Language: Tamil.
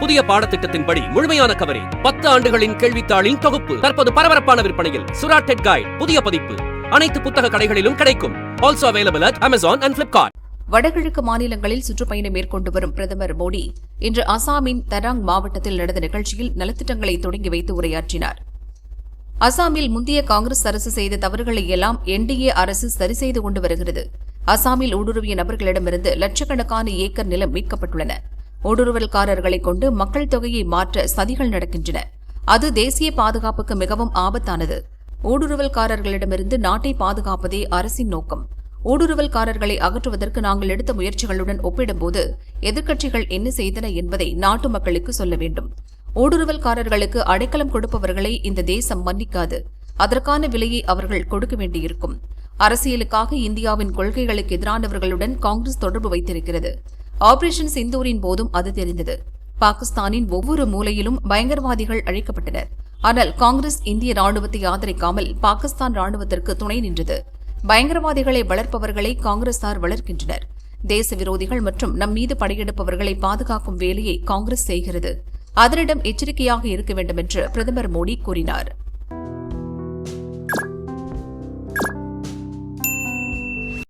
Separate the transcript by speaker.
Speaker 1: புதிய பாடத்திட்டத்தின்படி முழுமையான கவரேஜ், 10 ஆண்டுகளின் கேள்வித்தாளின் தொகுப்பு தற்போது பரபரப்பான விற்பனையில். சுரா டெட் கைட் புதிய பதிப்பு அனைத்து புத்தக கடைகளிலும் கிடைக்கும். Also available at Amazon and Flipkart.
Speaker 2: வடகிழக்கு மாநிலங்களில் சுற்றுப்பயணம் மேற்கொண்டு வரும் பிரதமர் மோடி இன்று அசாமின் தராங் மாவட்டத்தில் நடந்த நிகழ்ச்சியில் நலத்திட்டங்களை தொடங்கி வைத்து உரையாற்றினார். அசாமில் முந்தைய காங்கிரஸ் அரசு செய்த தவறுகளை எல்லாம் NDA அரசு சரி செய்து கொண்டு வருகிறது. அசாமில் ஊடுருவிய நபர்களிடமிருந்து லட்சக்கணக்கான ஏக்கர் நிலம் மீட்கப்பட்டுள்ளன. ஊடுருவல்காரர்களைக் கொண்டு மக்கள் தொகையை மாற்ற சதிகள் நடக்கின்றன. அது தேசிய பாதுகாப்புக்கு மிகவும் ஆபத்தானது. ஊடுருவல்காரர்களிடமிருந்து நாட்டை பாதுகாப்பதே அரசின் நோக்கம். ஊடுருவல்காரர்களை அகற்றுவதற்கு நாங்கள் எடுத்த முயற்சிகளுடன் ஒப்பிடும்போது எதிர்க்கட்சிகள் என்ன செய்தன என்பதை நாட்டு மக்களுக்கு சொல்ல வேண்டும். ஊடுருவல்காரர்களுக்கு அடைக்கலம் கொடுப்பவர்களை இந்த தேசம் மன்னிக்காது. அதற்கான விலையை அவர்கள் கொடுக்க வேண்டியிருக்கும். அரசியலுக்காக இந்தியாவின் கொள்கைகளுக்கு எதிரானவர்களுடன் காங்கிரஸ் தொடர்பு வைத்திருக்கிறது. ஆபரேஷன் சிந்தூரின் போதும் அது தெரிந்தது. பாகிஸ்தானின் ஒவ்வொரு மூலையிலும் பயங்கரவாதிகள் அழிக்கப்பட்டனர். ஆனால் காங்கிரஸ் இந்திய ராணுவத்தை ஆதரிக்காமல் பாகிஸ்தான் ராணுவத்திற்கு துணை நின்றது. பயங்கரவாதிகளை வளர்ப்பவர்களை காங்கிரசார் வளர்க்கின்றனர். தேச விரோதிகள் மற்றும் நம் மீது படையெடுப்பவர்களை பாதுகாக்கும் வேலையை காங்கிரஸ் செய்கிறது. அதனிடம் எச்சரிக்கையாக இருக்க வேண்டும் என்று பிரதமர் மோடி கூறினார்.